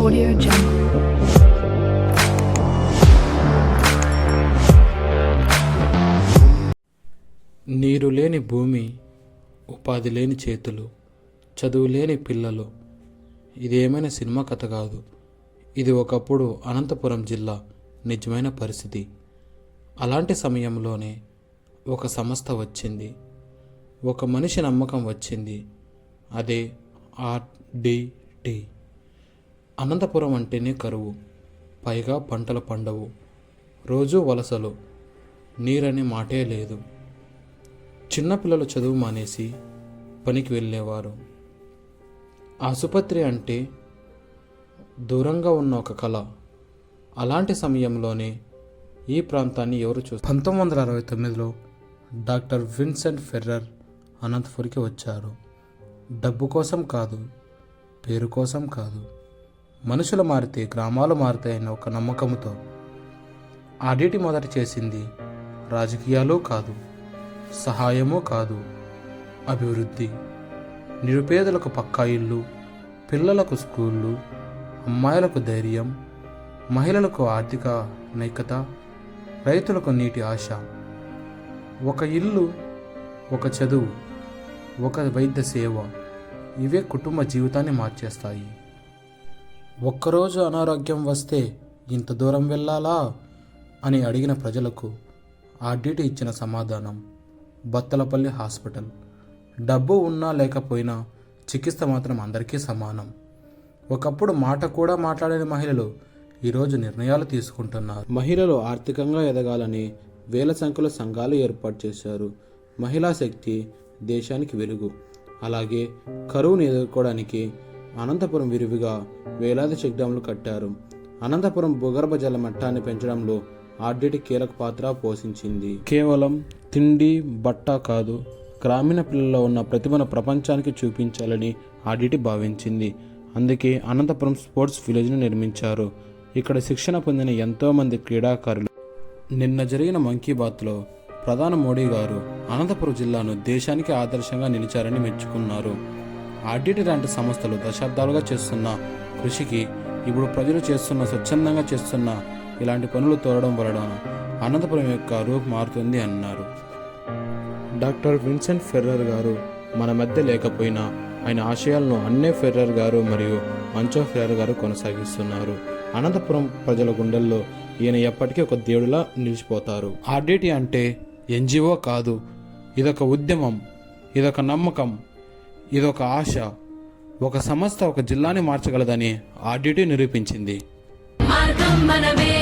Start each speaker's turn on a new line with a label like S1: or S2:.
S1: Audio Jungle.
S2: నీరు లేని భూమి, ఉపాధి లేని చేతులు, చదువు లేని పిల్లలు. ఇదేమైనా సినిమా కథ కాదు. ఇది ఒకప్పుడు అనంతపురం జిల్లా నిజమైన పరిస్థితి. అలాంటి సమయంలోనే ఒక సంస్థ వచ్చింది, ఒక మనిషి నమ్మకం వచ్చింది. అదే RDT. అనంతపురం అంటేనే కరువు, పైగా పంటలు పండవు, రోజూ వలసలు, నీరనే మాటే లేదు. చిన్నపిల్లలు చదువు మానేసి పనికి వెళ్ళేవారు. ఆసుపత్రి అంటే దూరంగా ఉన్న ఒక కళ. అలాంటి సమయంలోనే ఈ ప్రాంతాన్ని ఎవరు చూస్తారు? 1969లో డాక్టర్ విన్సెంట్ ఫెర్రర్ అనంతపురికి వచ్చారు. డబ్బు కోసం కాదు, పేరు కోసం కాదు, మనుషులు మారితే గ్రామాలు మారుతాయన్న ఒక నమ్మకంతో. RDT మొదట చేసింది రాజకీయాలు కాదు, సహాయము కాదు, అభివృద్ధి. నిరుపేదలకు పక్కా ఇల్లు, పిల్లలకు స్కూళ్ళు, అమ్మాయిలకు ధైర్యం, మహిళలకు ఆర్థిక నైతికత, రైతులకు నీటి ఆశ. ఒక ఇల్లు, ఒక చదువు, ఒక వైద్య సేవ, ఇవే కుటుంబ జీవితాన్ని మార్చేస్తాయి. ఒక్కరోజు అనారోగ్యం వస్తే ఇంత దూరం వెళ్ళాలా అని అడిగిన ప్రజలకు RDT ఇచ్చిన సమాధానం బత్తలపల్లి హాస్పిటల్. డబ్బు ఉన్నా లేకపోయినా చికిత్స మాత్రం అందరికీ సమానం. ఒకప్పుడు మాట కూడా మాట్లాడని మహిళలు ఈరోజు నిర్ణయాలు తీసుకుంటున్నారు. మహిళలు ఆర్థికంగా ఎదగాలని వేల సంఖ్యలో సంఘాలు ఏర్పాటు చేశారు. మహిళా శక్తి దేశానికి వెలుగు. అలాగే కరువును ఎదుర్కోవడానికి అనంతపురం విరివిగా వేలాది చెక్ డ్యాంలు కట్టారు. అనంతపురం భూగర్భ జల మట్టాన్ని పెంచడంలో RDT కీలక పాత్ర పోషించింది. కేవలం తిండి బట్ట కాదు, గ్రామీణ పిల్లల్లో ఉన్న ప్రతిభను ప్రపంచానికి చూపించాలని RDT భావించింది. అందుకే అనంతపురం స్పోర్ట్స్ విలేజ్ను నిర్మించారు. ఇక్కడ శిక్షణ పొందిన ఎంతోమంది క్రీడాకారులు. నిన్న జరిగిన మన్ కీ బాత్లో ప్రధాని మోడీ గారు అనంతపురం జిల్లాను దేశానికి ఆదర్శంగా నిలిచారని మెచ్చుకున్నారు. RDT లాంటి సంస్థలు దశాబ్దాలుగా చేస్తున్న కృషికి ఇప్పుడు ప్రజలు స్వచ్ఛందంగా చేస్తున్న ఇలాంటి పనులు తోడడం వలన అనంతపురం యొక్క రూపు మారుతుంది అన్నారు. డాక్టర్ విన్సెంట్ ఫెర్రర్ గారు మన మధ్య లేకపోయినా ఆయన ఆశయాలను అన్నే ఫెర్రర్ గారు మరియు మంచో ఫెర్రర్ గారు కొనసాగిస్తున్నారు. అనంతపురం ప్రజల గుండెల్లో ఈయన ఎప్పటికీ ఒక దేవుడిలా నిలిచిపోతారు. RDT అంటే NGO కాదు, ఇదొక ఉద్యమం, ఇదొక నమ్మకం, ఇదొక ఆశ. ఒక సంస్థ ఒక జిల్లాని మార్చగలదని RDT నిరూపించింది.
S3: మార్గం మనమే.